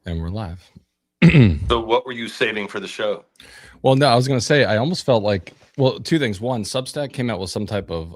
And we're live. So what were you saving for the show? Well, no, I was going to say, I almost felt like, well, two things. One, Substack came out with some type of,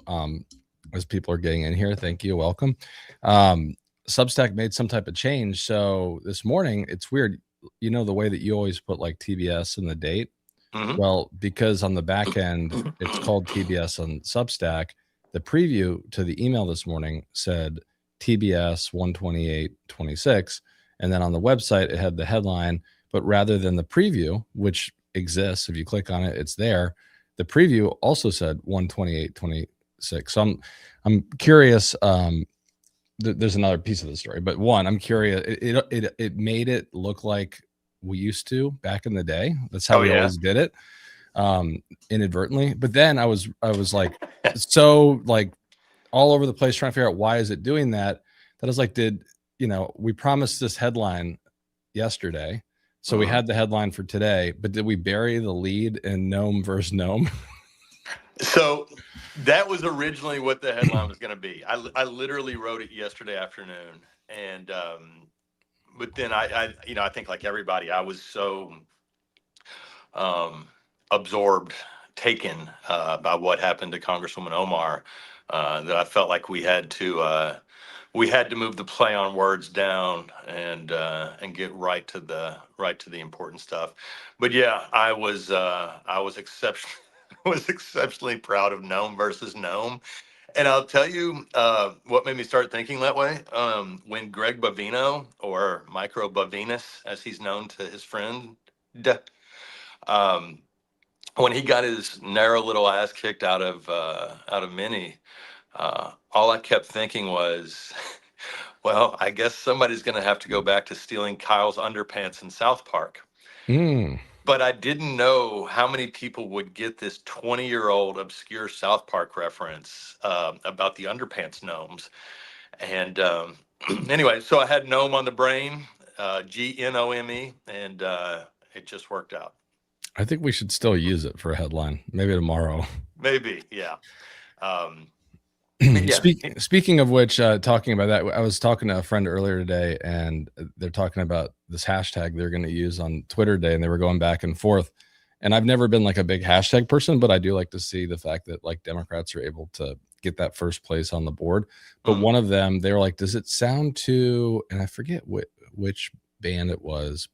as people are getting in here, thank you, welcome. Substack made some type of change. So this morning, it's weird. You know, the way that you always put like TBS in the date? Mhm. Well, because on the back end, it's called TBS on Substack, the preview to the email this morning said TBS 12826. And then on the website, it had the headline, but rather than the preview, which exists, if you click on it, it's there. The preview also said 12826. So I'm curious. There's another piece of the story, but one, I'm curious. It made it look like we used to back in the day. That's how we always did it, inadvertently. But then I was like, so like all over the place trying to figure out why is it doing that. That I was like, we promised this headline yesterday, so we had the headline for today, but did we bury the lead in Gnome versus Gnome? So that was originally what the headline was going to be. I literally wrote it yesterday afternoon, and but then I think like everybody, I was so absorbed, taken by what happened to Congresswoman Omar that I felt like we had to move the play on words down and get right to the important stuff. But yeah, I was exceptionally was exceptionally proud of Gnome versus Gnome. And I'll tell you what made me start thinking that way. When Greg Bavino, or Micro Bavinus, as he's known to his friend, um, when he got his narrow little ass kicked out of Mini, all I kept thinking was, well, I guess somebody's going to have to go back to stealing Kyle's underpants in South Park. But I didn't know how many people would get this 20-year-old obscure South Park reference about the underpants gnomes. And anyway, so I had gnome on the brain, GNOME, and it just worked out. I think we should still use it for a headline. Maybe tomorrow. Maybe, yeah. Speaking of which, talking about that, I was talking to a friend earlier today, and they're talking about this hashtag they're going to use on Twitter Day, and they were going back and forth. And I've never been like a big hashtag person, but I do like to see the fact that like Democrats are able to get that first place on the board. But one of them, they were like, does it sound too, and I forget which band it was,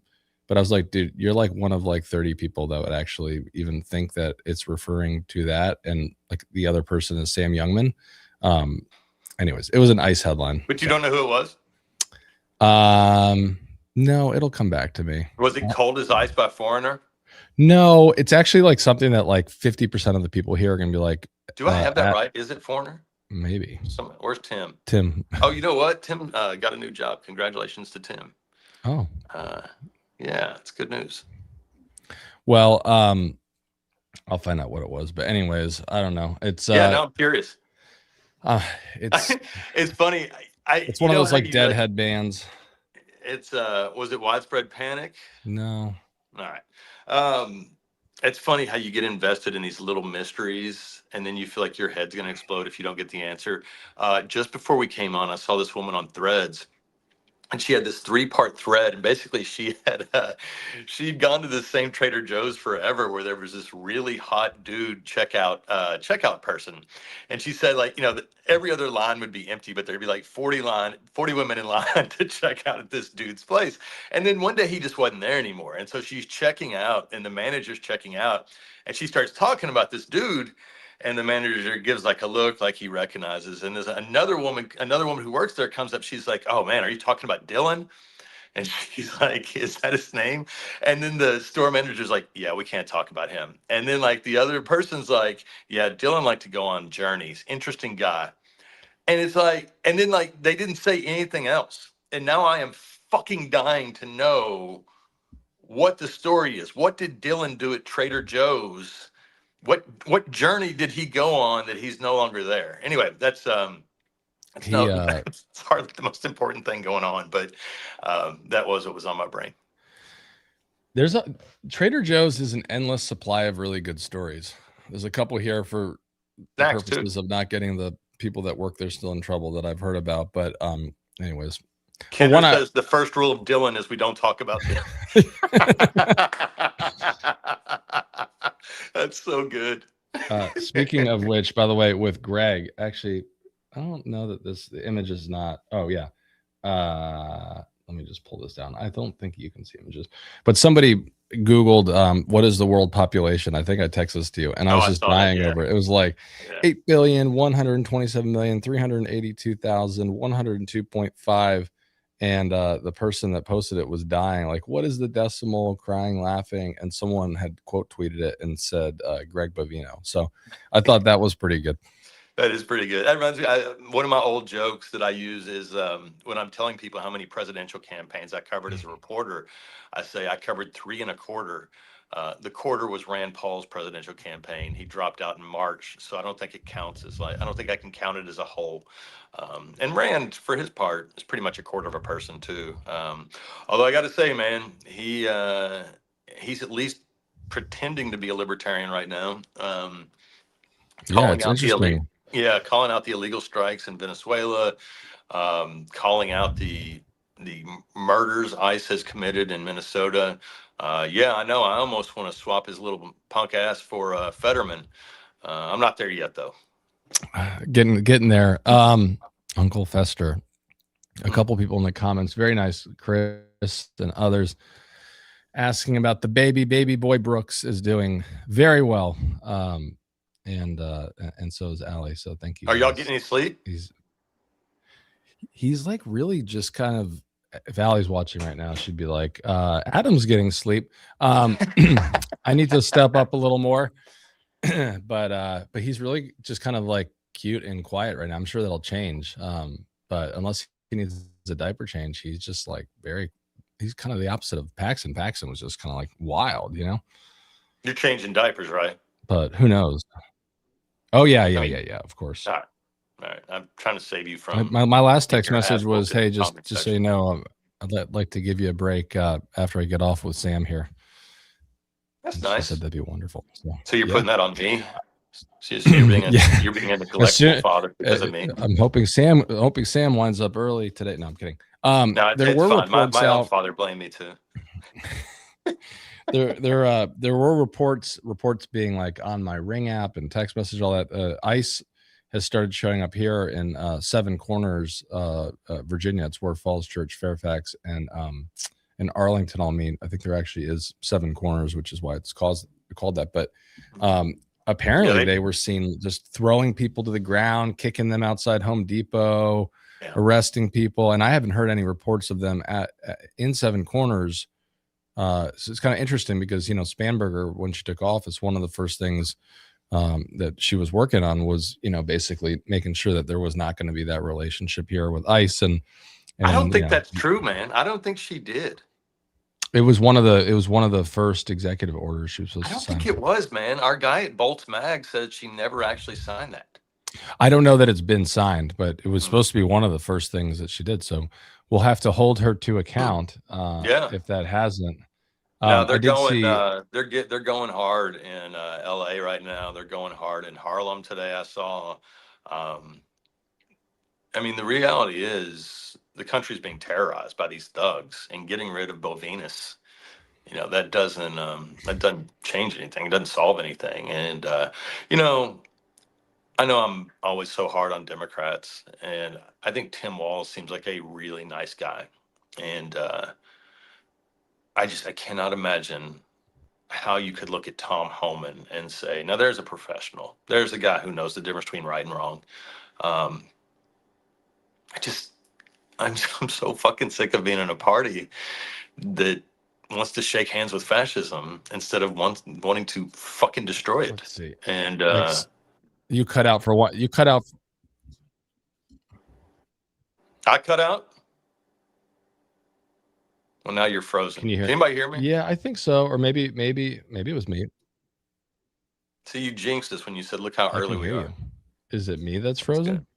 but I was like, dude, you're like one of like 30 people that would actually even think that it's referring to that. And like the other person is Sam Youngman. Anyways, it was an ICE headline. But you don't know who it was? No, it'll come back to me. Was it Cold as Ice by Foreigner? No, it's actually like something that like 50% of the people here are going to be like, do I have that right? Is it Foreigner? Maybe. Where's Tim? Tim. Oh, you know what? Tim got a new job. Congratulations to Tim. Oh. Yeah, it's good news. Well, I'll find out what it was. But anyways, I don't know. It's now I'm curious. It's funny. It's one of those like deadhead bands. It's was it Widespread Panic? No. All right. It's funny how you get invested in these little mysteries, and then you feel like your head's going to explode if you don't get the answer. Just before we came on, I saw this woman on Threads, and she had this 3-part thread, and basically she'd gone to the same Trader Joe's forever, where there was this really hot dude checkout person, and she said, like, every other line would be empty, but there'd be like 40 women in line to check out at this dude's place. And then one day he just wasn't there anymore, and so she's checking out, and the manager's checking out, and she starts talking about this dude. And the manager gives like a look like he recognizes. And there's another woman who works there comes up. She's like, "Oh man, are you talking about Dylan?" And she's like, "Is that his name?" And then the store manager's like, "Yeah, we can't talk about him." And then like the other person's like, "Yeah, Dylan liked to go on journeys. Interesting guy." And it's like, and then like they didn't say anything else. And now I am fucking dying to know what the story is. What did Dylan do at Trader Joe's? What journey did he go on that he's no longer there? Anyway, that's it's hardly the most important thing going on, but that was what was on my brain. There's Trader Joe's is an endless supply of really good stories. There's a couple here for the purposes of not getting the people that work there still in trouble that I've heard about. But anyways, Kendra says the first rule of Dylan is we don't talk about Dylan. That's so good. Speaking of which, by the way, with Greg, actually, I don't know that the image is not. Oh yeah. Let me just pull this down. I don't think you can see images, but somebody Googled what is the world population. I think I texted this to you, and I was just dying over it. It was like 8,127,382,102.5. And the person that posted it was dying. Like, what is the decimal? Crying, laughing, and someone had quote tweeted it and said Greg Bovino. So I thought that was pretty good. That is pretty good. That reminds me. One of my old jokes that I use is when I'm telling people how many presidential campaigns I covered as a reporter, I say I covered 3 1/4. The quarter was Rand Paul's presidential campaign. He dropped out in March, so I don't think it counts as I don't think I can count it as a whole. And Rand, for his part, is pretty much a quarter of a person too. Although I got to say, man, he's at least pretending to be a libertarian right now. Yeah, it's interesting. Calling out the illegal strikes in Venezuela, calling out the murders ICE has committed in Minnesota. Yeah, I know. I almost want to swap his little punk ass for Fetterman. I'm not there yet, though. Getting there. Uncle Fester. A couple people in the comments, very nice, Chris and others, asking about the baby boy Brooks is doing very well. And so is Allie. So thank you. Are y'all getting any sleep? He's like really just kind of, if Allie's watching right now, she'd be like, Adam's getting sleep. I need to step up a little more. but he's really just kind of like cute and quiet right now. I'm sure that'll change. But unless he needs a diaper change, he's just like he's kind of the opposite of Paxton. Paxton was just kind of like wild, you know? You're changing diapers, right? But who knows? Oh yeah, of course. All right. I'm trying to save you from my last text message was, hey, just so you know, I'd like to give you a break after I get off with Sam here. That's nice. She said that'd be wonderful. So you're putting that on me? So you're being a neglectful father because of me. I'm hoping Sam winds up early today. No, I'm kidding. No, there were reports my own father blamed me too. There were reports being like on my Ring app and text message, all that. ICE has started showing up here in Seven Corners, Virginia. It's where Falls Church, Fairfax, and Arlington all meet. I think there actually is Seven Corners, which is why it's called that. But apparently they were seen just throwing people to the ground, kicking them outside Home Depot, arresting people, and I haven't heard any reports of them in Seven Corners. So it's kind of interesting because, you know, Spanberger, when she took office, one of the first things that she was working on was, you know, basically making sure that there was not going to be that relationship here with ICE. And I don't think that's true, man. I don't think she did. It was one of the first executive orders she was supposed to sign. I don't think it was, man. Our guy at Bolts Mag said she never actually signed that. I don't know that it's been signed, but it was supposed to be one of the first things that she did. So we'll have to hold her to account if that hasn't. No, they're going hard in LA right now. They're going hard in Harlem today. I saw. I mean, the reality is the country's being terrorized by these thugs, and getting rid of Bovinus, you know, that doesn't change anything. It doesn't solve anything. And you know, I know I'm always so hard on Democrats, and I think Tim Walz seems like a really nice guy, and I cannot imagine how you could look at Tom Homan and say, now there's a professional. There's a guy who knows the difference between right and wrong. I'm so fucking sick of being in a party that wants to shake hands with fascism instead of wanting to fucking destroy it. Let's see. And you cut out for what? You cut out. I cut out. Well, now you're frozen. Can you hear? Can anybody hear me? Yeah, I think so. Or maybe it was me. See, you jinxed us when you said, "Look how early we are." Is it me that's frozen?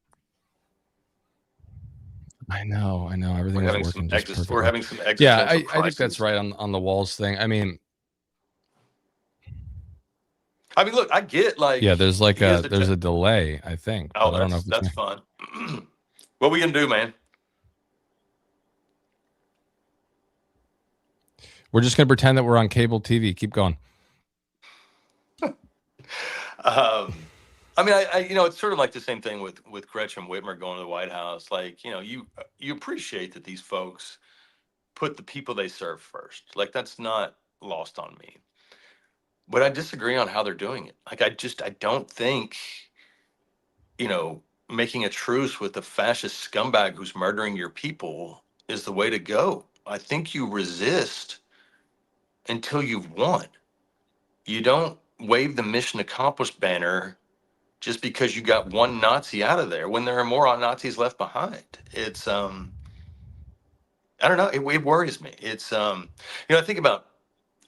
I know. Everything is working just perfectly. We're having some existential Yeah, I crises. think that's right on the Walls thing. I mean, look, I get like there's like there's a delay. I think. Oh, that's fun. What we gonna do, man? We're just going to pretend that we're on cable TV. Keep going. I mean, you know, it's sort of like the same thing with Gretchen Whitmer going to the White House. Like, you know, you appreciate that these folks put the people they serve first. Like, that's not lost on me. But I disagree on how they're doing it. Like, I don't think, you know, making a truce with the fascist scumbag who's murdering your people is the way to go. I think you resist until you've won. You don't wave the mission accomplished banner just because you got one Nazi out of there when there are more Nazis left behind. It's I don't know. It worries me. It's you know,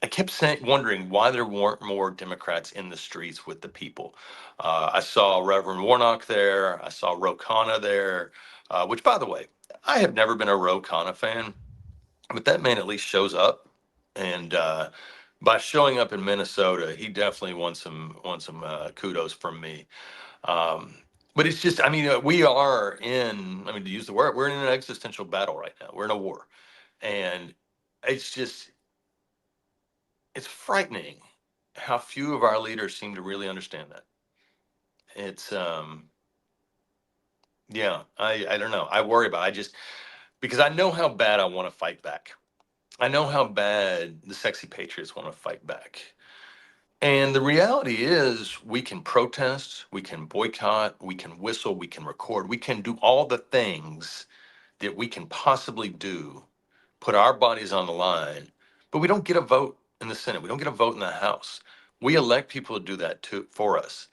I kept wondering why there weren't more Democrats in the streets with the people. I saw Reverend Warnock there. I saw Ro Khanna there, which, by the way, I have never been a Ro Khanna fan, but that man at least shows up. And by showing up in Minnesota, he definitely won some kudos from me. Um, but it's just, I mean, we are in, I mean, to use the word, we're in an existential battle right now. We're in a war. And it's just, it's frightening how few of our leaders seem to really understand that. It's, yeah, I don't know. I worry about it. Because I know how bad I want to fight back. I know how bad the sexy patriots want to fight back. And the reality is, we can protest, we can boycott, we can whistle, we can record, we can do all the things that we can possibly do, put our bodies on the line, but we don't get a vote in the Senate. We don't get a vote in the House. We elect people to do that too for us.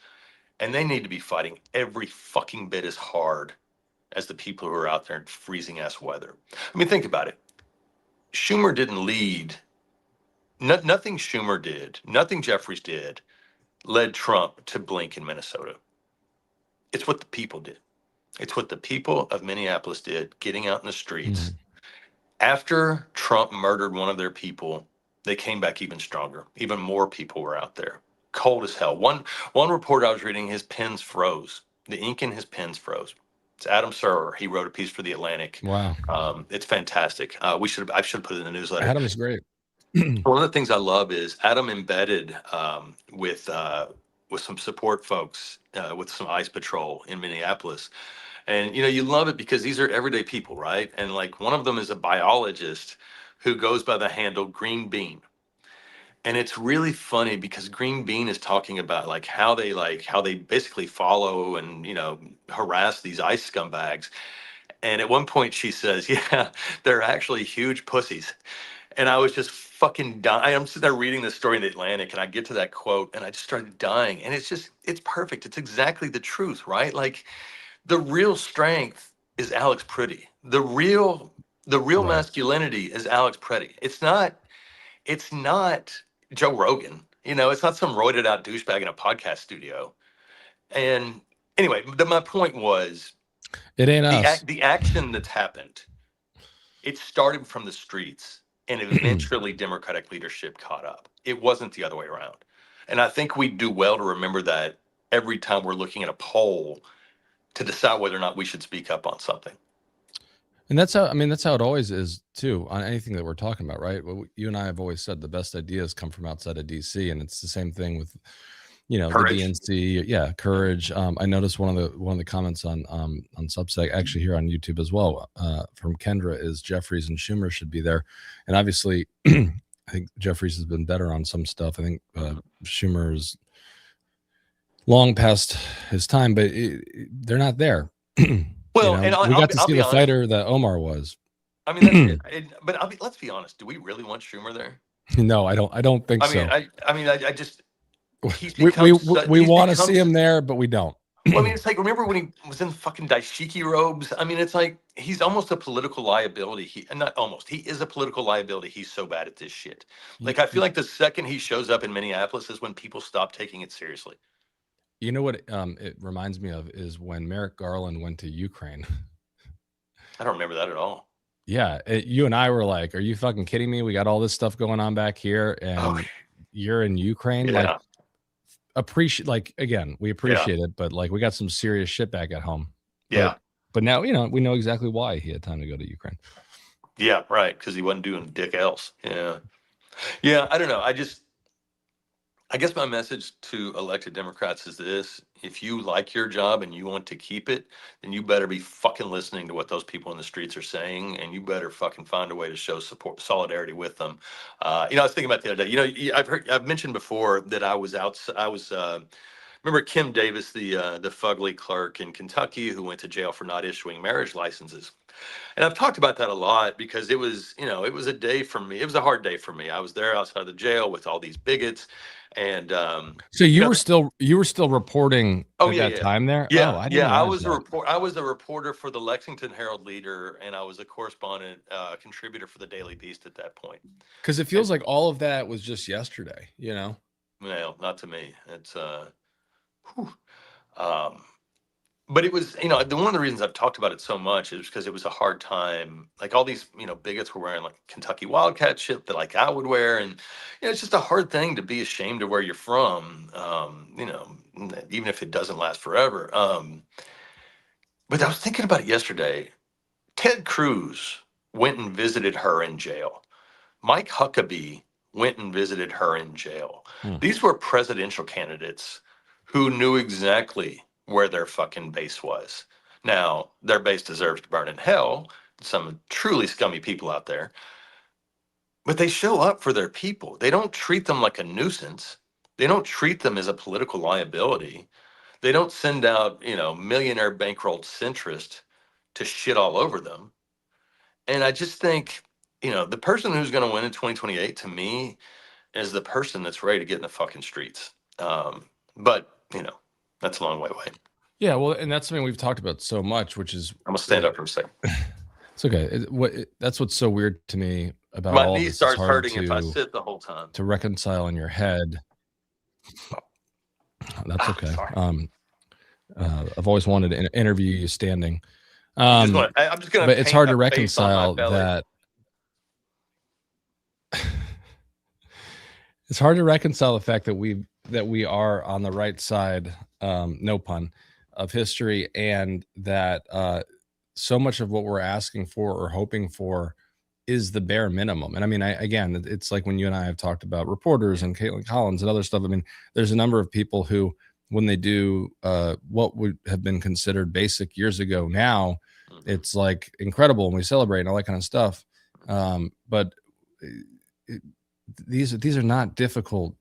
And they need to be fighting every fucking bit as hard as the people who are out there in freezing ass weather. I mean, think about it. Schumer didn't lead. Nothing Schumer did, nothing Jeffries did, led Trump to blink in Minnesota. It's what the people did. It's what the people of Minneapolis did, getting out in the streets. After Trump murdered one of their people, they came back even stronger. Even more people were out there, cold as hell. One report I was reading, his pens froze. The ink in his pens froze. It's Adam Serwer. He wrote a piece for The Atlantic. Wow. It's fantastic. I should have put it in the newsletter. Adam is great. One of the things I love is Adam embedded with some support folks with some ICE patrol in Minneapolis. And, you know, you love it because these are everyday people, right? And like one of them is a biologist who goes by the handle Green Bean. And it's really funny because Green Bean is talking about how they basically follow and, you know, harass these ICE scumbags. And at one point she says, yeah, they're actually huge pussies. And I was just fucking dying. I'm sitting there reading this story in the Atlantic, and I get to that quote, and I just started dying. And it's perfect. It's exactly the truth, right? Like, the real strength is Alex Pretty. The real Right. masculinity is Alex Pretty. It's not Joe Rogan. You know, it's not some roided out douchebag in a podcast studio. And anyway, my point was, it ain't us. The action that's happened, it started from the streets, and eventually Democratic leadership caught up. It wasn't the other way around. And I think we do well to remember that every time we're looking at a poll to decide whether or not we should speak up on something. And that's how it always is too, on anything that we're talking about, right? Well, you and I have always said the best ideas come from outside of DC, and it's the same thing with, you know, Courage. the DNC. Yeah, courage. I noticed one of the comments on Substack, actually here on YouTube as well, from Kendra, is Jeffries and Schumer should be there, and obviously, I think Jeffries has been better on some stuff. I think Schumer is long past his time, but they're not there. Well, you know, and we got to see the honest, fighter that Omar was. I mean, but let's be honest. Do we really want Schumer there? No, I don't think so. I mean, I just we want to see him there, but we don't. Well, I mean, it's like, remember when he was in fucking dashiki robes? I mean, it's like he's almost a political liability. He is a political liability. He's so bad at this shit. Like, I feel like the second he shows up in Minneapolis is when people stop taking it seriously. You know what it reminds me of is when Merrick Garland went to Ukraine. I don't remember that at all. Yeah, you and I were like, "Are you fucking kidding me? We got all this stuff going on back here, and you're in Ukraine." Yeah. We appreciate it, but like we got some serious shit back at home. Yeah. But now, you know, we know exactly why he had time to go to Ukraine. Yeah, right. Because he wasn't doing dick else. Yeah. Yeah, I don't know. I guess my message to elected Democrats is this: if you like your job and you want to keep it, then you better be fucking listening to what those people in the streets are saying, and you better fucking find a way to show support, solidarity with them. I was thinking about the other day. I've mentioned before that I was out. Remember Kim Davis, the fugly clerk in Kentucky who went to jail for not issuing marriage licenses. And I've talked about that a lot because it was a day for me. It was a hard day for me. I was there outside the jail with all these bigots, and So you were still reporting oh at yeah, that yeah, time there? Oh, yeah, I didn't yeah. realize that. I was a reporter for the Lexington Herald Leader, and I was a correspondent, contributor for the Daily Beast at that point. Because it And feels like all of that was just yesterday, you know? well, not to me. It's whew. um, but it was, one of the reasons I've talked about it so much is because it was a hard time. Like all these, bigots were wearing like Kentucky Wildcat shit that like I would wear, and it's just a hard thing to be ashamed of where you're from. Even if it doesn't last forever. But I was thinking about it yesterday. Ted Cruz went and visited her in jail. Mike Huckabee went and visited her in jail. Hmm. These were presidential candidates who knew exactly where their fucking base was. Now, their base deserves to burn in hell. Some truly scummy people out there, but they show up for their people. They don't treat them like a nuisance. They don't treat them as a political liability. They don't send out, millionaire bankrolled centrist to shit all over them. And I just think, the person who's going to win in 2028 to me is the person that's ready to get in the fucking streets. But that's a long way away. Yeah, well, and that's something we've talked about so much, which is I'm gonna stand up for a second. it's okay. That's what's so weird to me about My all of knee this. It's starts hard hurting if I sit the whole time. to reconcile in your head. That's okay. Sorry. I've always wanted to interview you standing. I'm just gonna. But it's hard to paint a face on my reconcile belly. that. It's hard to reconcile the fact that we are on the right side, no pun, of history, and that so much of what we're asking for or hoping for is the bare minimum. And I mean, again, it's like when you and I have talked about reporters and Caitlin Collins and other stuff. I mean, there's a number of people who, when they do what would have been considered basic years ago, now it's like incredible and we celebrate and all that kind of stuff. But these are not difficult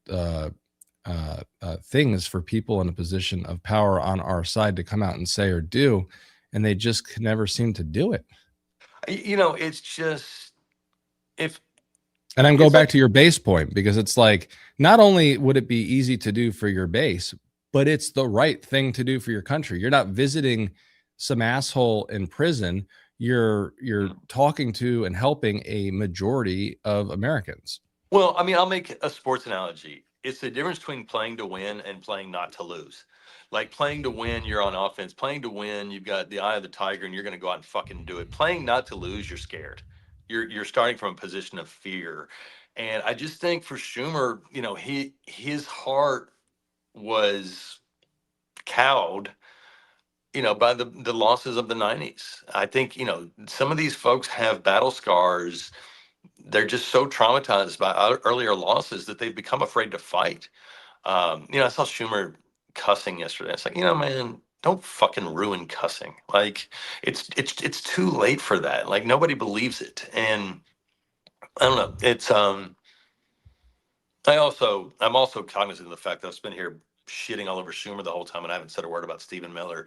things for people in a position of power on our side to come out and say or do, and they just can never seem to do it. It's just if. And I'm going back to your base point, because it's like, not only would it be easy to do for your base, but it's the right thing to do for your country. You're not visiting some asshole in prison. You're talking to and helping a majority of Americans. Well, I mean, I'll make a sports analogy. It's the difference between playing to win and playing not to lose. Like playing to win, you're on offense. Playing to win, you've got the eye of the tiger, and you're going to go out and fucking do it. Playing not to lose, you're scared. You're starting from a position of fear, and I just think for Schumer, his heart was cowed, by the losses of the '90s. I think some of these folks have battle scars. They're just so traumatized by earlier losses that they've become afraid to fight. I saw Schumer cussing yesterday. It's like, man, don't fucking ruin cussing. Like, it's too late for that. Like, nobody believes it, and I don't know. It's I'm also cognizant of the fact that I've been here shitting all over Schumer the whole time, and I haven't said a word about Stephen Miller.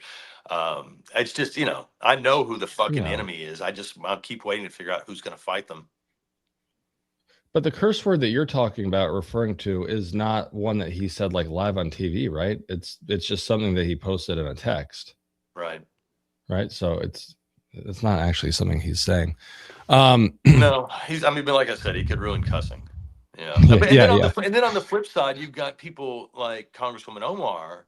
It's just, I know who the fucking enemy is. I'll keep waiting to figure out who's going to fight them. But the curse word that you're talking about, referring to, is not one that he said like live on TV, right? It's just something that he posted in a text. Right. So it's not actually something he's saying. No, but like I said, he could ruin cussing. Yeah. And then on the flip side, you've got people like Congresswoman Omar,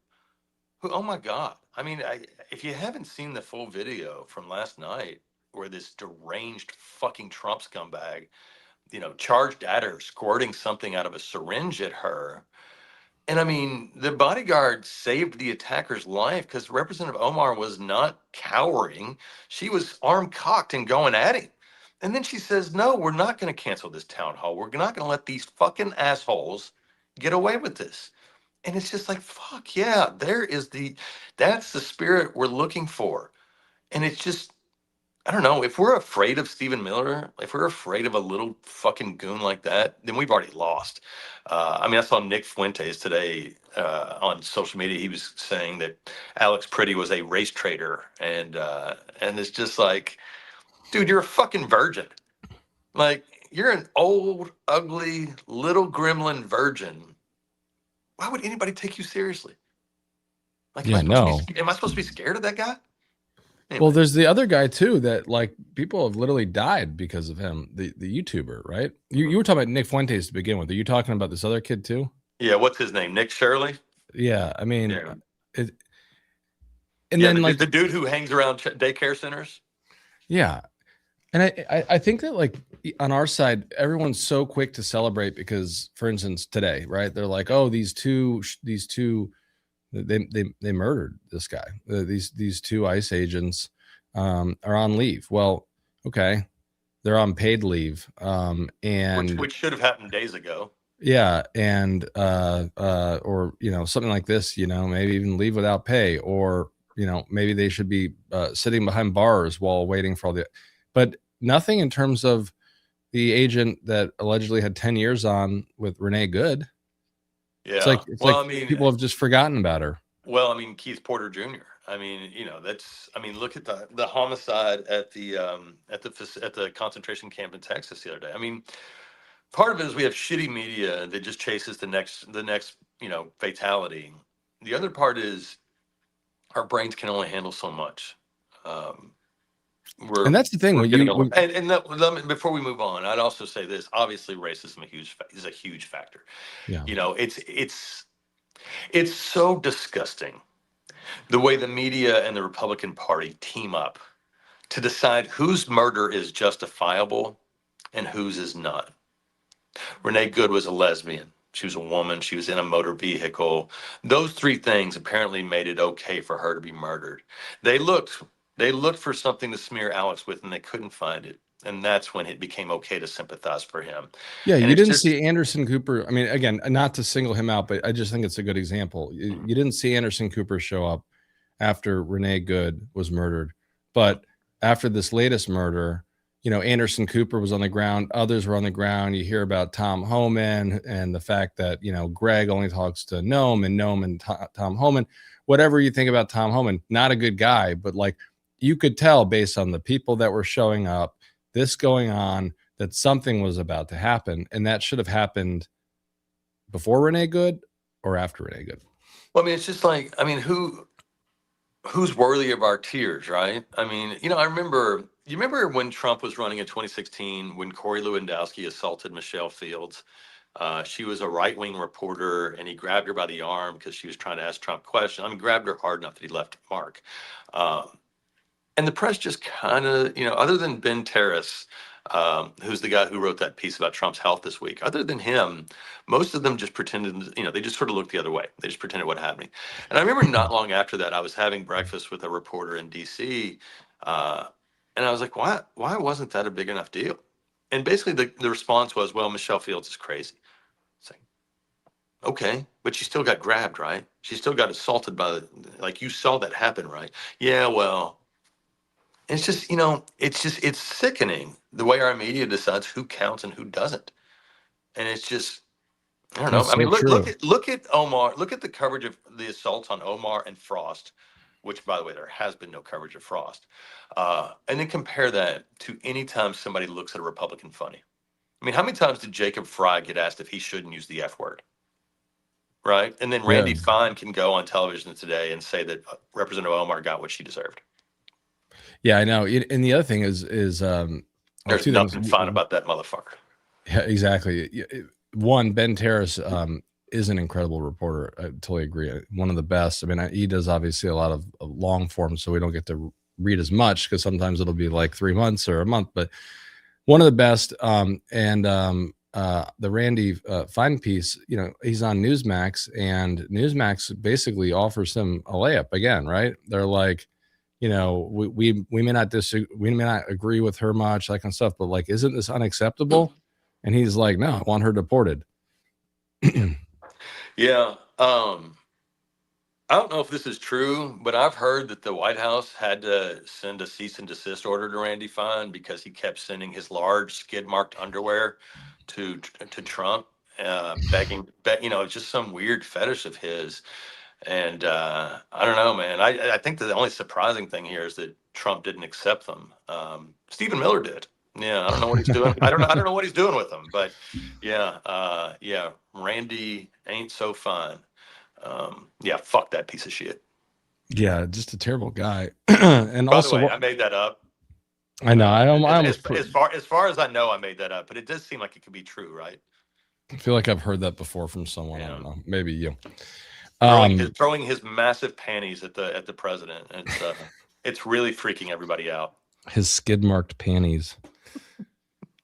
who, oh my God. I mean, if you haven't seen the full video from last night, where this deranged fucking Trump scumbag, charged at her, squirting something out of a syringe at her. And I mean, the bodyguard saved the attacker's life because Representative Omar was not cowering. She was arm cocked and going at him. And then she says, no, we're not going to cancel this town hall. We're not going to let these fucking assholes get away with this. And it's just like, fuck yeah, that's the spirit we're looking for. And it's just, I don't know, if we're afraid of Stephen Miller, if we're afraid of a little fucking goon like that, then we've already lost. I mean, I saw Nick Fuentes today on social media. He was saying that Alex Pretty was a race traitor. And it's just like, dude, you're a fucking virgin. Like, you're an old, ugly, little gremlin virgin. Why would anybody take you seriously? Like, Yeah, no. Am I supposed to be scared of that guy? Anyway. Well, there's the other guy too that like people have literally died because of him, the YouTuber, right? You were talking about Nick Fuentes to begin with. Are you talking about this other kid too? Yeah, what's his name? Nick Shirley? Yeah, I mean, Yeah. And then like the dude who hangs around daycare centers. Yeah, and I think that like on our side, everyone's so quick to celebrate because, for instance, today, right? They're like, oh, these two, they murdered this guy. These two ICE agents are on leave. Well, okay, they're on paid leave, and which should have happened days ago. Yeah, and or something like this, maybe even leave without pay, or maybe they should be sitting behind bars while waiting for all the, but nothing in terms of the agent that allegedly had 10 years on with Renee Good. Yeah, it's like I mean, people have just forgotten about her. Well, I mean, Keith Porter Jr. I mean, look at the homicide at the concentration camp in Texas the other day. I mean, part of it is we have shitty media that just chases the next fatality. The other part is our brains can only handle so much. And that's the thing. Before we move on, I'd also say this: obviously, racism is a huge factor. Yeah. It's so disgusting the way the media and the Republican Party team up to decide whose murder is justifiable and whose is not. Renee Good was a lesbian. She was a woman. She was in a motor vehicle. Those three things apparently made it okay for her to be murdered. They looked for something to smear Alex with, and they couldn't find it. And that's when it became okay to sympathize for him. Yeah, you didn't see Anderson Cooper. I mean, again, not to single him out, but I just think it's a good example. You didn't see Anderson Cooper show up after Renee Good was murdered. But after this latest murder, Anderson Cooper was on the ground. Others were on the ground. You hear about Tom Homan and the fact that, Greg only talks to Noam and Tom Homan. Whatever you think about Tom Homan, not a good guy, but like you could tell based on the people that were showing up, this going on, that something was about to happen. And that should have happened before Renee Good or after Renee Good. Well, I mean, it's just like, who's worthy of our tears, right? I mean, you remember when Trump was running in 2016, when Corey Lewandowski assaulted Michelle Fields? She was a right-wing reporter, and he grabbed her by the arm because she was trying to ask Trump questions. I mean, grabbed her hard enough that he left a mark. And the press just kind of, other than Ben Terrace, who's the guy who wrote that piece about Trump's health this week, other than him, most of them just pretended, they just sort of looked the other way. They just pretended what happened. And I remember not long after that, I was having breakfast with a reporter in D.C., and I was like, why wasn't that a big enough deal? And basically the response was, well, Michelle Fields is crazy. It's like, okay, but she still got grabbed, right? She still got assaulted like you saw that happen, right? Yeah, well, it's just, it's sickening the way our media decides who counts and who doesn't. And it's just, I don't know. I mean, look at Omar, look at the coverage of the assaults on Omar and Frost, which, by the way, there has been no coverage of Frost. And then compare that to any time somebody looks at a Republican funny. I mean, how many times did Jacob Fry get asked if he shouldn't use the F word? Right. And then Randy Fine can go on television today and say that Representative Omar got what she deserved. Yeah, I know. And the other thing is there's nothing fun about that motherfucker. Yeah, exactly. One, Ben Terrace is an incredible reporter. I totally agree. One of the best. I mean, he does obviously a lot of long form, so we don't get to read as much because sometimes it'll be like 3 months or a month. But one of the best. The Randy Fine piece, he's on Newsmax, and Newsmax basically offers him a layup again, right? They're like, we may not disagree, we may not agree with her much, that kind of stuff, but like, isn't this unacceptable? And he's like, no, I want her deported. Yeah. I don't know if this is true, but I've heard that the White House had to send a cease and desist order to Randy Fine because he kept sending his large skid marked underwear to Trump, begging, it's just some weird fetish of his. And I don't know, man. I think that the only surprising thing here is that Trump didn't accept them. Stephen Miller did. Yeah, I don't know what he's doing. I don't know what he's doing with them, but yeah, Randy ain't so fine. Yeah, fuck that piece of shit. Yeah, just a terrible guy. And By also, the way, I made that up. I know, I almost As far as I know, I made that up, but it does seem like it could be true, right? feel like I've heard that before from someone. Yeah. I don't know, maybe you. Throwing his massive panties at the president. It's really freaking everybody out. His skid marked panties.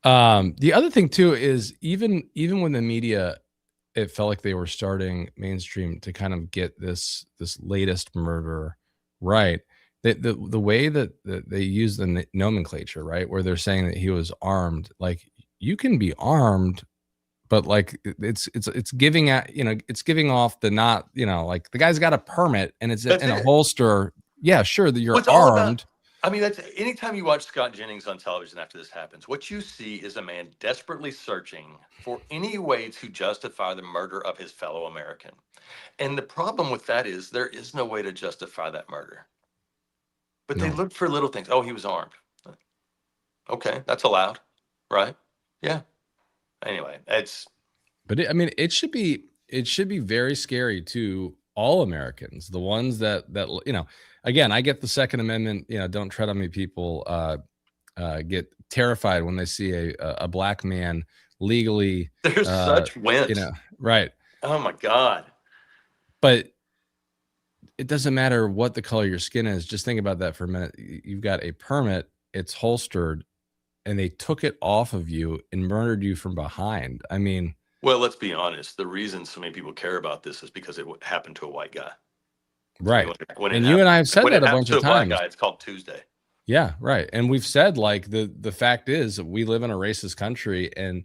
The other thing too is even when the media, it felt like they were starting mainstream to kind of get this latest murder right. The way that they use the nomenclature, right, where they're saying that he was armed, like you can be armed, but like it's giving at it's giving off the not like the guy's got a permit and it's in a holster. Yeah, sure that you're armed. I mean, that's anytime you watch Scott Jennings on television after this happens, what you see is a man desperately searching for any way to justify the murder of his fellow American. And the problem with that is there is no way to justify that murder. But they look for little things. Oh, he was armed. Okay, that's allowed, right? Yeah. Anyway, but it should be very scary to all Americans, the ones that again, I get the Second Amendment, don't tread on me people get terrified when they see a black man legally. There's such wins. Right. Oh my God. But it doesn't matter what the color of your skin is. Just think about that for a minute. You've got a permit, it's holstered, and they took it off of you and murdered you from behind. I mean, well, let's be honest. The reason so many people care about this is because it happened to a white guy. Right. And you and I have said that a bunch of times. Black guy, it's called Tuesday. Yeah, right. And we've said, like, the fact is we live in a racist country, and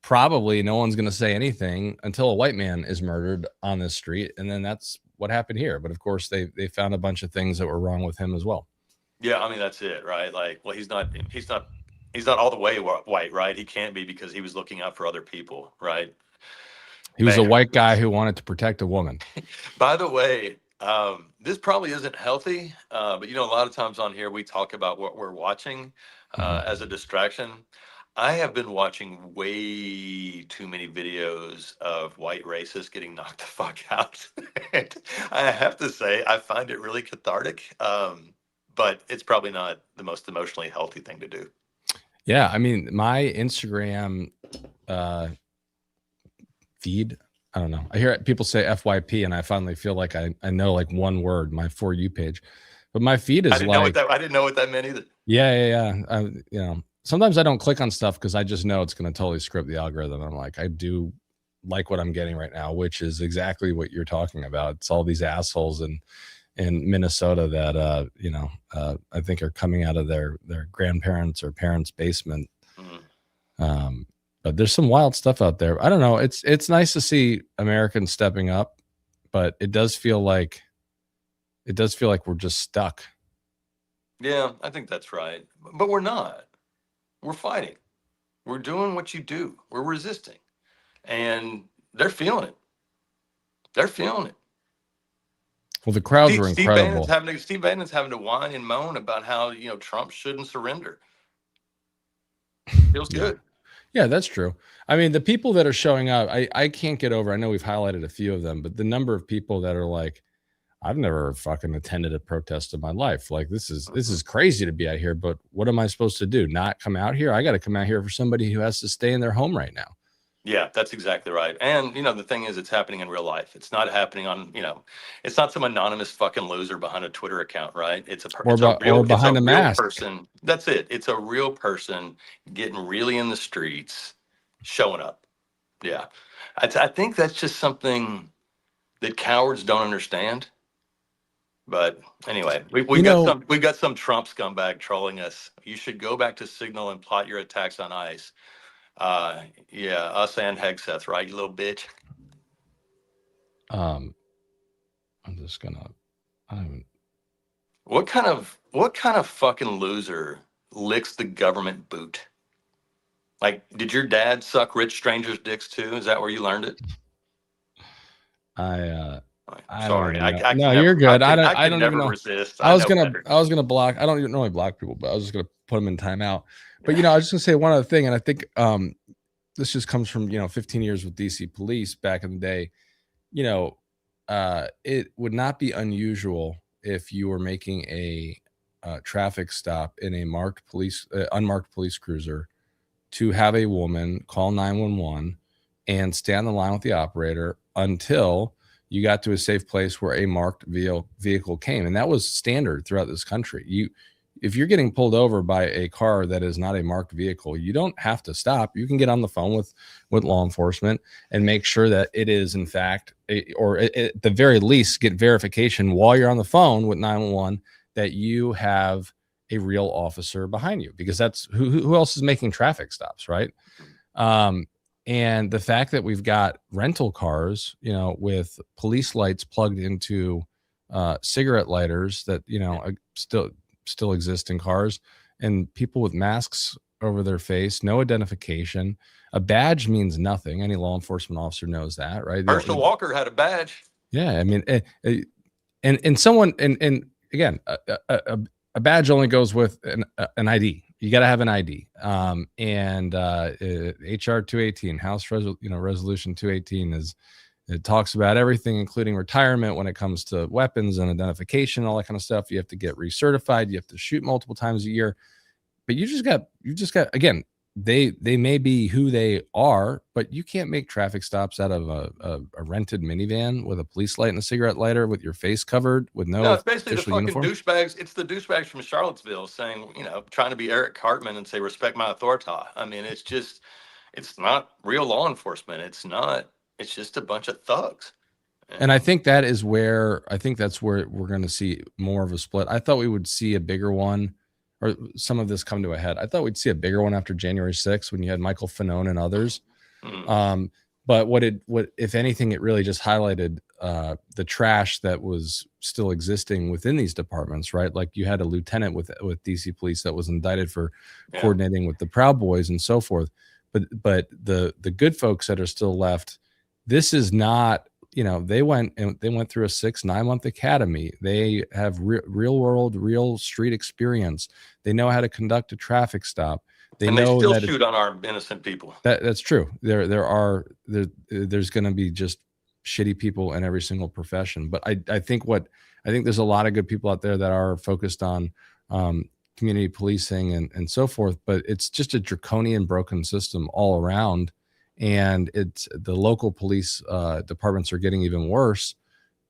probably no one's going to say anything until a white man is murdered on this street. And then that's what happened here. But of course, they found a bunch of things that were wrong with him as well. Yeah, I mean, that's it, right? Like, well, he's not all the way white, right? He can't be because he was looking out for other people, right? He was a white guy who wanted to protect a woman. By the way, this probably isn't healthy, but a lot of times on here we talk about what we're watching as a distraction. I have been watching way too many videos of white racists getting knocked the fuck out. And I have to say, I find it really cathartic, but it's probably not the most emotionally healthy thing to do. Yeah, I mean, my Instagram feed, I don't know. I hear people say FYP, and I finally feel like I know like one word, my For You page. But my feed is I didn't know what that meant either. Yeah. Sometimes I don't click on stuff because I just know it's going to totally script the algorithm. I'm like, I do like what I'm getting right now, which is exactly what you're talking about. It's all these assholes in Minnesota that I think are coming out of their grandparents' or parents' basement. But there's some wild stuff out there. I don't know. It's nice to see Americans stepping up, but it does feel like we're just stuck. Yeah, I think that's right. But we're not. We're fighting. We're doing what you do. We're resisting. And they're feeling it. They're feeling it. Well, the crowds were incredible. Steve Bannon's having to whine and moan about how, Trump shouldn't surrender. Feels good. Yeah, that's true. I mean, the people that are showing up, I can't get over. I know we've highlighted a few of them, but the number of people that are like, I've never fucking attended a protest in my life. Like, this is crazy to be out here, but what am I supposed to do? Not come out here? I got to come out here for somebody who has to stay in their home right now. Yeah, that's exactly right. And, the thing is, it's happening in real life. It's not happening on, it's not some anonymous fucking loser behind a Twitter account, right? It's a real person. That's it. It's a real person getting really in the streets, showing up. Yeah. I think that's just something that cowards don't understand. But anyway, we got some Trump scumbag trolling us. You should go back to Signal and plot your attacks on ICE. Yeah, us and Hegseth, right, you little bitch. I'm just gonna. What kind of fucking loser licks the government boot? Like, did your dad suck rich strangers' dicks too? Is that where you learned it? I Sorry, don't even know. I No, can you're never, good. I I can don't even never know. resist. I I was know gonna better. block. I don't even normally block people, but I was just gonna put them in timeout. But I was just gonna say one other thing, and I think this just comes from 15 years with DC police back in the day. It would not be unusual if you were making a traffic stop in a unmarked police cruiser to have a woman call 911 and stay on the line with the operator until you got to a safe place where a marked vehicle came. And that was standard throughout this country. If you're getting pulled over by a car that is not a marked vehicle, you don't have to stop. You can get on the phone with law enforcement and make sure that it is in fact, or at the very least get verification while you're on the phone with 911 that you have a real officer behind you, because that's who else is making traffic stops, right? And the fact that we've got rental cars, with police lights plugged into cigarette lighters that still exist in cars, and people with masks over their face, no identification. A badge means nothing. Any law enforcement officer knows that, right? Herschel Walker had a badge. Yeah, I mean, and someone, and again, a badge only goes with an ID. You got to have an ID. And HR 218, House Resolution 218 it talks about everything, including retirement when it comes to weapons and identification, all that kind of stuff. You have to get recertified. You have to shoot multiple times a year. But you just got again, they may be who they are, but you can't make traffic stops out of a rented minivan with a police light and a cigarette lighter with your face covered with no it's basically the fucking uniform. douchebags. It's the douchebags from Charlottesville saying, trying to be Eric Cartman and say, respect my authority. I mean, it's not real law enforcement. It's just a bunch of thugs. And I think that's where we're going to see more of a split. I thought we would see a bigger one, or some of this come to a head. I thought we'd see a bigger one after January 6th when you had Michael Fanone and others. Mm. But what if anything, it really just highlighted the trash that was still existing within these departments, right? Like you had a lieutenant with DC police that was indicted for coordinating with the Proud Boys and so forth. But the good folks that are still left, this is not, they went through a 6-9 month academy. They have real world, real street experience. They know how to conduct a traffic stop. They still shoot on our innocent people. That's true. There's going to be just shitty people in every single profession. But I think there's a lot of good people out there that are focused on community policing and so forth. But it's just a draconian, broken system all around. And it's the local police departments are getting even worse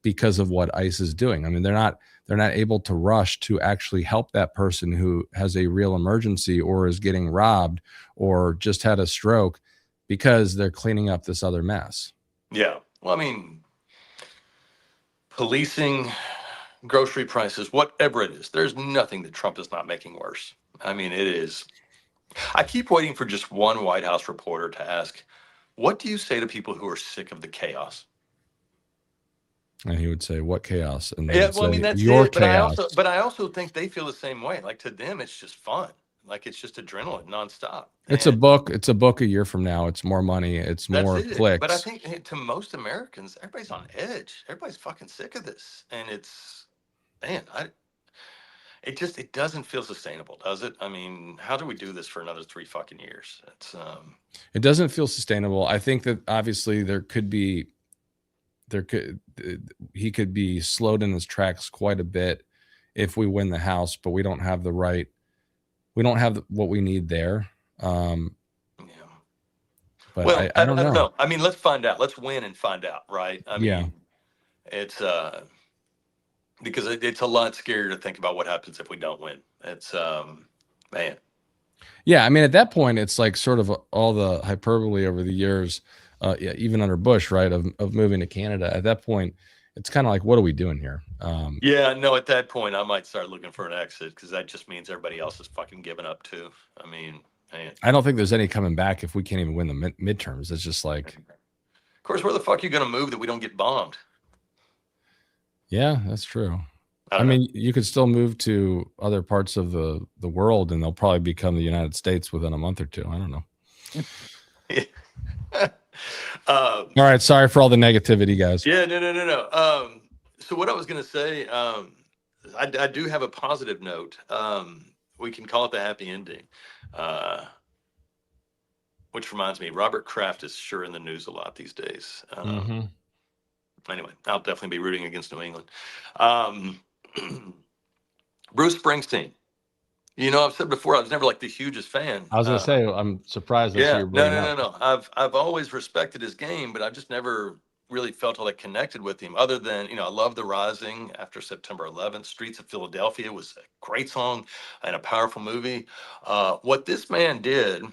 because of what ICE is doing. I mean, they're not able to rush to actually help that person who has a real emergency or is getting robbed or just had a stroke because they're cleaning up this other mess. Yeah. Well, I mean, policing, grocery prices, whatever it is, there's nothing that Trump is not making worse. I mean, it is. I keep waiting for just one White House reporter to ask, what do you say to people who are sick of the chaos? And he would say, what chaos? And that's your chaos. But I also think they feel the same way. Like, to them, it's just fun. Like, it's just adrenaline nonstop. It's a book a year from now. It's more money. It's more clicks. But I think to most Americans, everybody's on edge. Everybody's fucking sick of this. And it's, man, it doesn't feel sustainable, does it? I mean, how do we do this for another 3 fucking years? It doesn't feel sustainable. I think that obviously he could be slowed in his tracks quite a bit if we win the House, but we don't have what we need there. But well, I don't know. I mean, let's find out. Let's win and find out, right? I mean, it's because it's a lot scarier to think about what happens if we don't win. It's man. Yeah, I mean, at that point, it's like sort of all the hyperbole over the years, even under Bush, right, of moving to Canada. At that point, it's kind of like, what are we doing here? Yeah, no, at that point, I might start looking for an exit because that just means everybody else is fucking giving up too. I mean, man. I don't think there's any coming back if we can't even win the midterms. It's just like, Of course, where the fuck are you going to move that we don't get bombed? yeah, that's true. I I don't know. mean, you could still move to other parts of the world, and they'll probably become the United States within a month or two. I don't know. All right, sorry for all the negativity, guys. Yeah, no. So what I was going to say, I do have a positive note. We can call it the happy ending. Which reminds me, Robert Kraft is sure in the news a lot these days. Anyway, I'll definitely be rooting against New England. Bruce Springsteen. You know, I've said before, I was never like the hugest fan. I was going to say, I'm surprised that you're bringing up. No. I've always respected his game, but I've just never really felt all that connected with him. Other than, you know, I love The Rising after September 11th. Streets of Philadelphia was a great song and a powerful movie. What this man did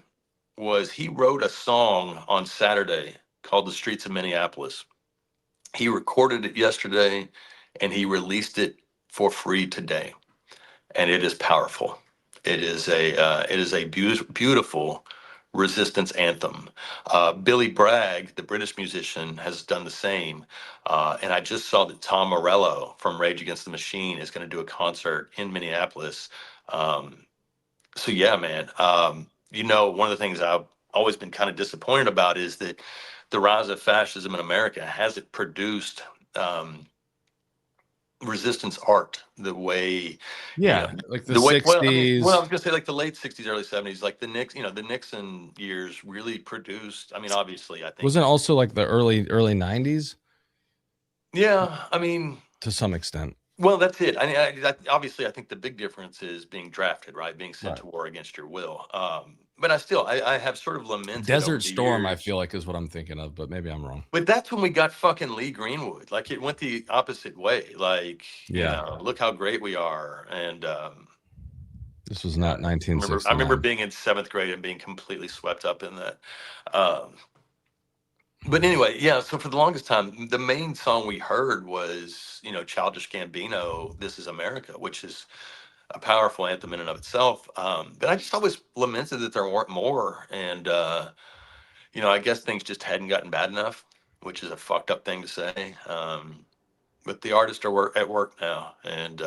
was he wrote a song on Saturday called The Streets of Minneapolis. He recorded it yesterday and he released it for free today. And it is powerful. It is a beautiful resistance anthem. Billy Bragg, the British musician, has done the same. And I just saw that Tom Morello from Rage Against the Machine is going to do a concert in Minneapolis. So yeah, man. You know, one of the things I've always been kind of disappointed about is that the rise of fascism in America hasn't produced resistance art the way, like the 60s. Well, I was gonna say like the late 60s, early 70s, like the Nixon years really produced. I mean, obviously, I think wasn't also like the early 90s. Yeah, I mean, to some extent. Well, that's it. Obviously, I think the big difference is being drafted, right? Being sent to war against your will. But I have sort of lamented Desert Storm, years. I feel like is what I'm thinking of, but maybe I'm wrong. But that's when we got fucking Lee Greenwood. Like it went the opposite way. Like, you know, look how great we are. And this was not 1969. I remember being in 7th grade and being completely swept up in that. But anyway, yeah, so for the longest time, the main song we heard was, you know, Childish Gambino, This Is America, which is a powerful anthem in and of itself. But I just always lamented that there weren't more. And, you know, I guess things just hadn't gotten bad enough, which is a fucked up thing to say. But the artists are at work now. And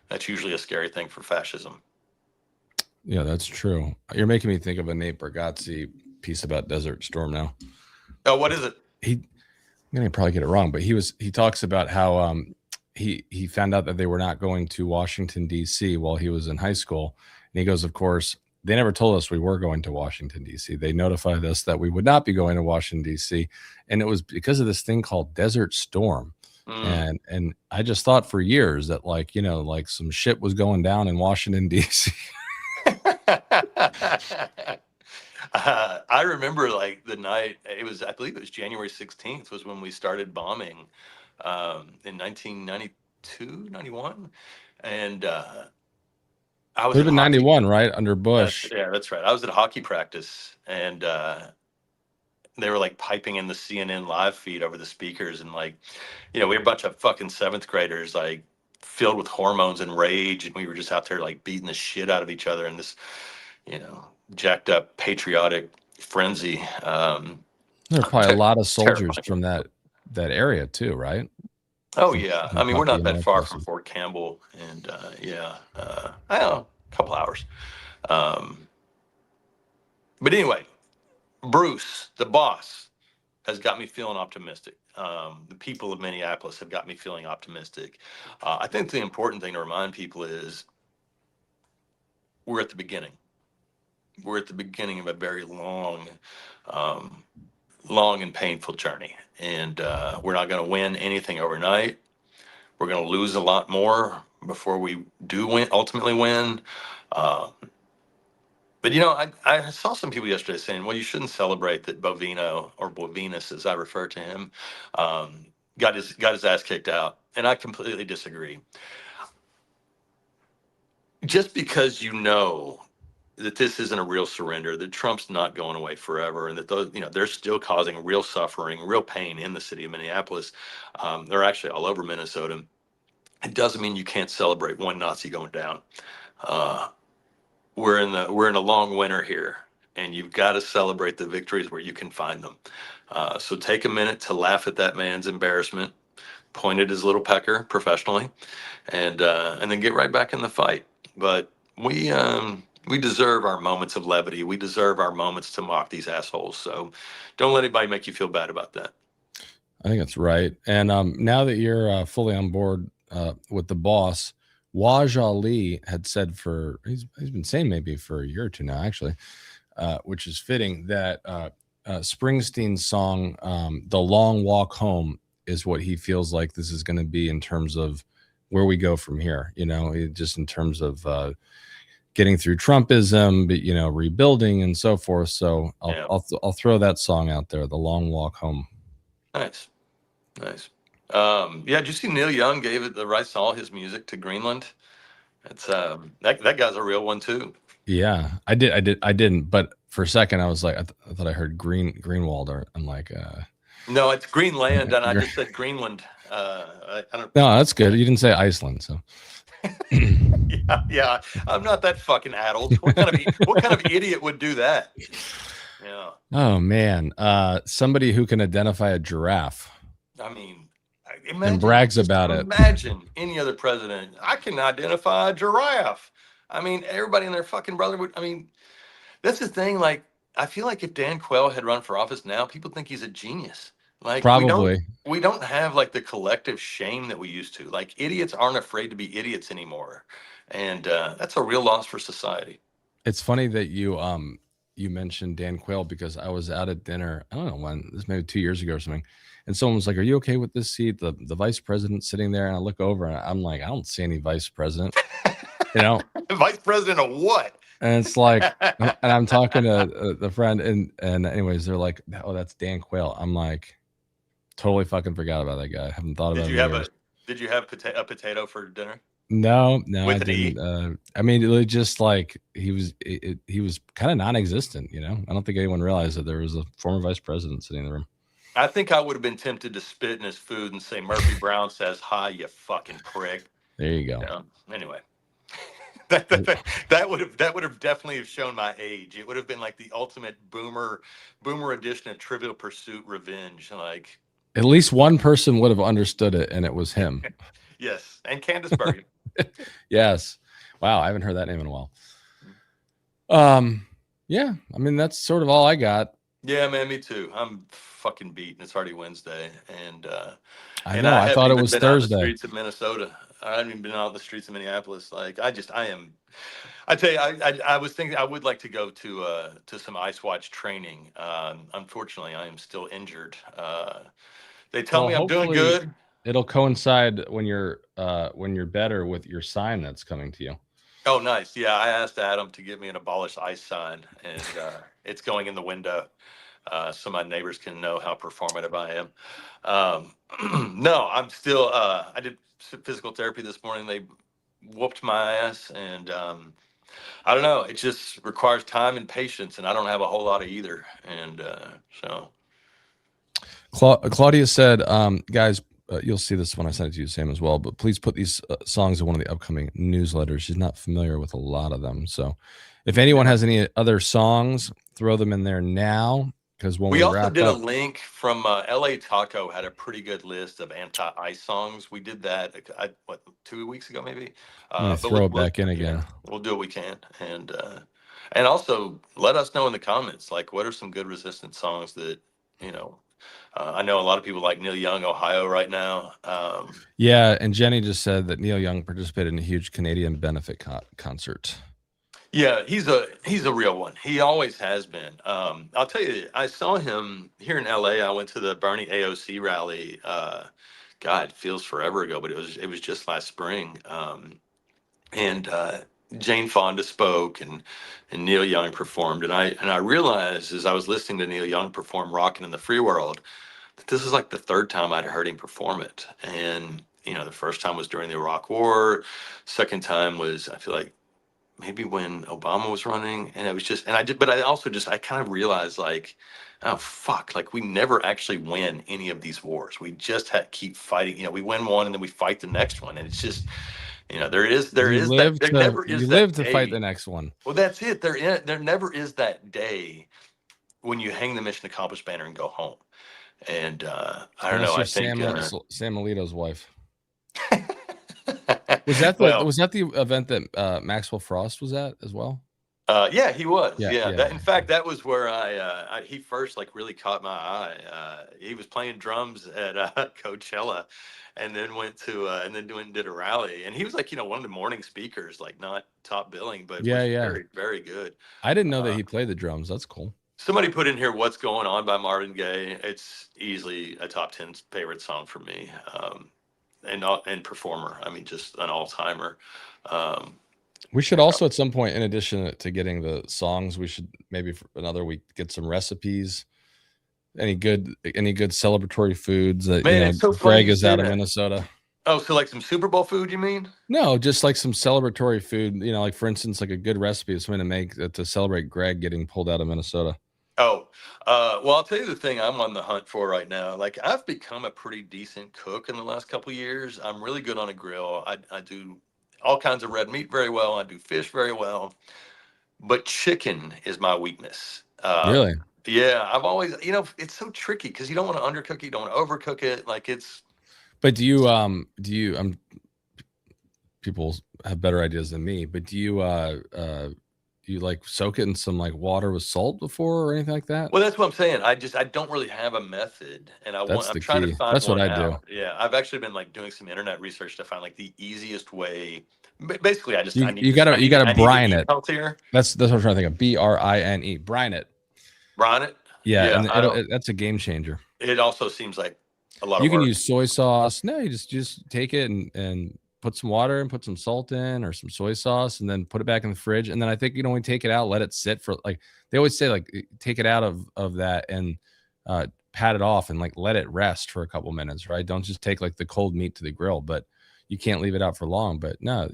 that's usually a scary thing for fascism. Yeah, that's true. You're making me think of a Nate Bargatze piece about Desert Storm now. Oh, what is it? I'm gonna probably get it wrong, but he talks about how he found out that they were not going to Washington D.C. while he was in high school, and he goes, of course, they never told us we were going to Washington D.C. They notified us that we would not be going to Washington D.C., and it was because of this thing called Desert Storm. And I just thought for years that, like, you know, like some shit was going down in Washington D.C. I remember like the night I believe it was January 16th was when we started bombing in 1992, 91. And I was in 91, right? Under Bush. That's right. I was at a hockey practice and they were like piping in the CNN live feed over the speakers. And like, you know, we were a bunch of fucking 7th graders, like filled with hormones and rage. And we were just out there like beating the shit out of each other in this, you know, jacked up patriotic frenzy. There are probably a lot of soldiers from that area too, right? Oh yeah, I mean we're not that far from Fort Campbell, and I don't know, a couple hours. But anyway, Bruce, the boss, has got me feeling optimistic. The people of Minneapolis have got me feeling optimistic. I think the important thing to remind people is we're at the beginning. We're at the beginning of a very long and painful journey. And we're not going to win anything overnight. We're going to lose a lot more before we do ultimately win. But, you know, I saw some people yesterday saying, well, you shouldn't celebrate that Bovino, or Bovinus, as I refer to him, got his ass kicked out. And I completely disagree. Just because you know that this isn't a real surrender, that Trump's not going away forever, and that those, they're still causing real suffering, real pain in the city of Minneapolis. They're actually all over Minnesota. It doesn't mean you can't celebrate one Nazi going down. Uh, we're in a long winter here, and you've got to celebrate the victories where you can find them. So take a minute to laugh at that man's embarrassment, point at his little pecker professionally, and then get right back in the fight. But we deserve our moments of levity. We deserve our moments to mock these assholes. So don't let anybody make you feel bad about that. I think that's right. And now that you're fully on board with the boss, Waj Ali had said he's been saying maybe for a year or two now, actually, which is fitting, that Springsteen's song, The Long Walk Home, is what he feels like this is going to be in terms of where we go from here, just in terms of getting through Trumpism, but, rebuilding and so forth. So I'll throw that song out there, The Long Walk Home. Nice. Did you see Neil Young gave it the rights to all his music to Greenland? It's that guy's a real one too. Yeah, I didn't, but for a second I was like, I thought I heard Greenwald. I'm like, no, it's Greenland, and I just said Greenland. I don't. No, that's good. You didn't say Iceland, so. yeah, I'm not that fucking addled. What kind of idiot would do that? Yeah. Oh man, somebody who can identify a giraffe. I mean, and brags about it. Imagine any other president. I can identify a giraffe. I mean, everybody and their fucking brother would. I mean, that's the thing. Like, I feel like if Dan Quayle had run for office now, people think he's a genius. Like, probably we don't have like the collective shame that we used to. Like, idiots aren't afraid to be idiots anymore, and that's a real loss for society. It's funny that you mentioned Dan Quayle, because I was out at dinner. I don't know when, this maybe 2 years ago or something, and someone was like, "Are you okay with this seat?" The vice president sitting there, and I look over and I'm like, I don't see any vice president. Vice president of what? And it's like, and I'm talking to the friend, and anyways, they're like, "Oh, that's Dan Quayle." I'm like, totally fucking forgot about that guy. I haven't thought about it. Did you have a potato for dinner? No, I didn't. I mean, it was just like he was kind of non-existent. I don't think anyone realized that there was a former vice president sitting in the room. I think I would have been tempted to spit in his food and say, "Murphy Brown says hi, you fucking prick." There you go. Anyway. that would have definitely shown my age. It would have been like the ultimate boomer edition of Trivial Pursuit revenge. Like, at least one person would have understood it, and it was him. Yes, and Candace Bergen. Yes. Wow, I haven't heard that name in a while. Yeah, I mean, that's sort of all I got. Yeah, man, me too. I'm fucking beaten. It's already Wednesday, and I know. I thought it was Thursday. On the streets of Minnesota. I haven't even been out on the streets of Minneapolis. Like, I am. I tell you, I was thinking I would like to go to some Ice Watch training. Unfortunately, I am still injured. They tell me I'm doing good. It'll coincide when you're better with your sign that's coming to you. Oh, nice. Yeah, I asked Adam to get me an abolish ICE sign, and it's going in the window, so my neighbors can know how performative I am. No, I'm still. I did physical therapy this morning. They whooped my ass, and I don't know. It just requires time and patience, and I don't have a whole lot of either. And so. Claudia said, guys, you'll see this when I send it to you, Sam, as well, but please put these songs in one of the upcoming newsletters. She's not familiar with a lot of them. So if anyone has any other songs, throw them in there now. Because when we also did a link from LA Taco had a pretty good list of anti-ICE songs. We did that 2 weeks ago, maybe. Throw it back in again. We'll do what we can, and also let us know in the comments, like, what are some good resistance songs that I know a lot of people like Neil Young, Ohio, right now. Yeah, and Jenny just said that Neil Young participated in a huge Canadian benefit concert. Yeah, he's a real one. He always has been. I'll tell you, I saw him here in LA. I went to the Bernie AOC rally. God, it feels forever ago, but it was just last spring. And Jane Fonda spoke, and Neil Young performed. And I realized as I was listening to Neil Young perform "Rockin' in the Free World" that this is like the third time I'd heard him perform it. And the first time was during the Iraq War. Second time was, I feel like, maybe when Obama was running, and it was just, and I did, but I also just, I kind of realized like, oh fuck, like we never actually win any of these wars. We just keep fighting. You know, we win one and then we fight the next one, and it's just, you know, there You is that, live there to never is you live that to fight the day. next one. Well, that's it. There never is that day when you hang the mission accomplished banner and go home. And I don't know. Unless I you're think. Sam Alito's wife. Was that Well, the event that Maxwell Frost was at as well? yeah, he was. Yeah, Yeah, yeah, that in yeah. fact that was where he first like really caught my eye. He was playing drums at Coachella, and then went to and then went and did a rally. And he was like, you know, one of the morning speakers, like not top billing, but Yeah, was yeah. very very good. I didn't know that Uh, he played the drums. That's cool. Somebody put in here "What's Going On" by Marvin Gaye. It's easily a top 10 favorite song for me. And performer. I mean, just an all timer. Um, We should also at some point, in addition to getting the songs, we should maybe for another week get some recipes. Any good celebratory foods that Man, it's so funny Greg you is say out of that. Minnesota. Oh, so like some Super Bowl food, you mean? No, just like some celebratory food. You know, like for instance, like a good recipe of something to make to celebrate Greg getting pulled out of Minnesota. Oh, well, I'll tell you the thing I'm on the hunt for right now. Like, I've become a pretty decent cook in the last couple of years. I'm really good on a grill. I do all kinds of red meat very well. I do fish very well, but chicken is my weakness. Really? Yeah, I've always, you know, it's so tricky because you don't want to undercook it, you don't want to overcook it. Like, it's, But do you people have better ideas than me, but do you like soak it in some like water with salt before or anything like that? well, that's what I'm saying. I don't really have a method, and That's I'm the trying to key. find That's what one I do. out. Yeah, I've actually been like doing some internet research to find like the easiest way. Basically, I need You to gotta brine eat it. healthier. That's what I'm trying to think of. Brine. Brine it. Brine it. Yeah, Yeah, and I don't. that's a game changer. It also seems like a lot of You can work. use soy sauce. No, you just take it and put some water and put some salt in or some soy sauce and then put it back in the fridge. And then I think you know when you take it out, let it sit for like they always say like take it out of that and pat it off and like let it rest for a couple minutes, right? Don't just take like the cold meat to the grill, but you can't leave it out for long. But no,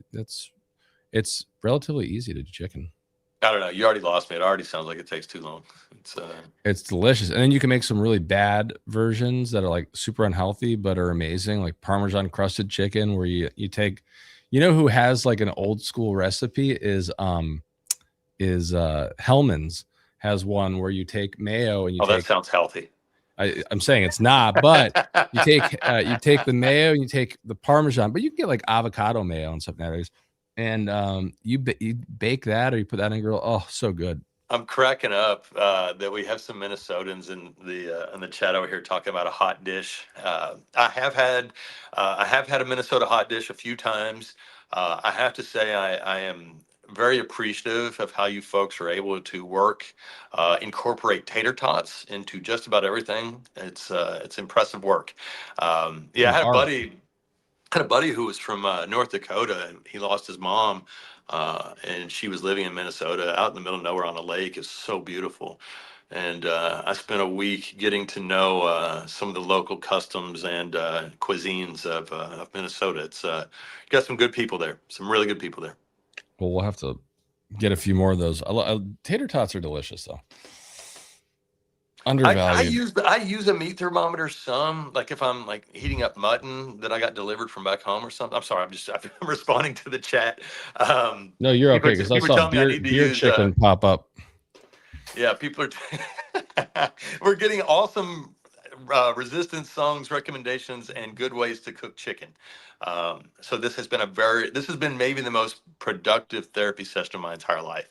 it's relatively easy to do chicken. I don't know. You already lost me. It already sounds like it takes too long. It's delicious. And then you can make some really bad versions that are like super unhealthy but are amazing, like Parmesan crusted chicken where you take you know who has like an old school recipe is Hellman's has one where you take mayo and you Oh, that take sounds healthy. I'm saying it's not, but you take the mayo and you take the Parmesan, but you can get like avocado mayo and stuff nowadays. And you bake that or you put that in a grill. Oh, so good. I'm cracking up that we have some Minnesotans in the chat over here talking about a hot dish. I have had a Minnesota hot dish a few times. I have to say I am very appreciative of how you folks are able to incorporate tater tots into just about everything. It's impressive work. Yeah, I An had a art. buddy who was from North Dakota, and he lost his mom, and she was living in Minnesota, out in the middle of nowhere on a lake. It's so beautiful, and I spent a week getting to know some of the local customs and cuisines of Minnesota. It's got some good people there, some really good people there. Well, we'll have to get a few more of those. Tater tots are delicious though. Undervalued. I use a meat thermometer some, like if I'm like heating up mutton that I got delivered from back home or something. I'm sorry, I'm responding to the chat. No, you're People okay because I people saw tell me I need to beer use chicken pop up. yeah, people are we're getting awesome resistance songs, recommendations, and good ways to cook chicken. So this has been maybe the most productive therapy session of my entire life.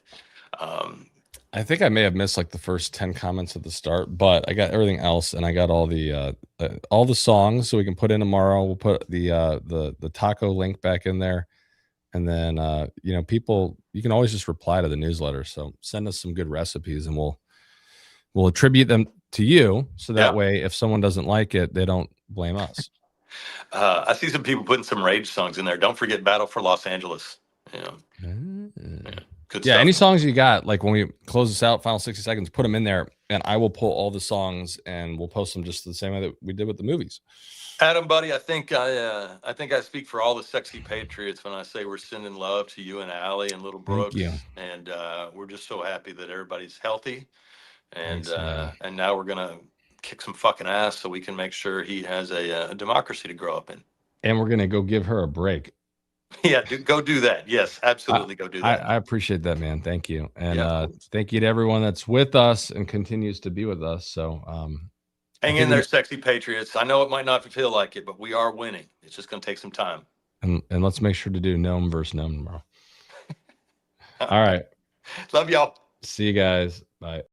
I think I may have missed like the first 10 comments at the start, but I got everything else and I got all the songs so we can put in tomorrow. We'll put the taco link back in there. And then you know, people you can always just reply to the newsletter. So send us some good recipes and we'll attribute them to you so that Yeah. way if someone doesn't like it, they don't blame us. I see some people putting some rage songs in there. Don't forget Battle for Los Angeles. Yeah. Mm. Yeah. Good Yeah, stuff. any songs you got, like when we close this out, final 60 seconds, put them in there, and I will pull all the songs and we'll post them just the same way that we did with the movies. Adam, buddy, I think I speak for all the sexy patriots when I say we're sending love to you and Allie and little Thank you. Brooks, and we're just so happy that everybody's healthy, and Thanks, man. and now we're gonna kick some fucking ass so we can make sure he has a democracy to grow up in. And we're gonna go give her a break. Yeah, go do that. Yes, absolutely, go do that. I appreciate that, man. Thank you, and Yeah. thank you to everyone that's with us and continues to be with us. So, Hang in there, sexy patriots. I know it might not feel like it, but we are winning. It's just gonna take some time. and let's make sure to do gnome versus gnome tomorrow. All right. Love y'all. See you guys. Bye.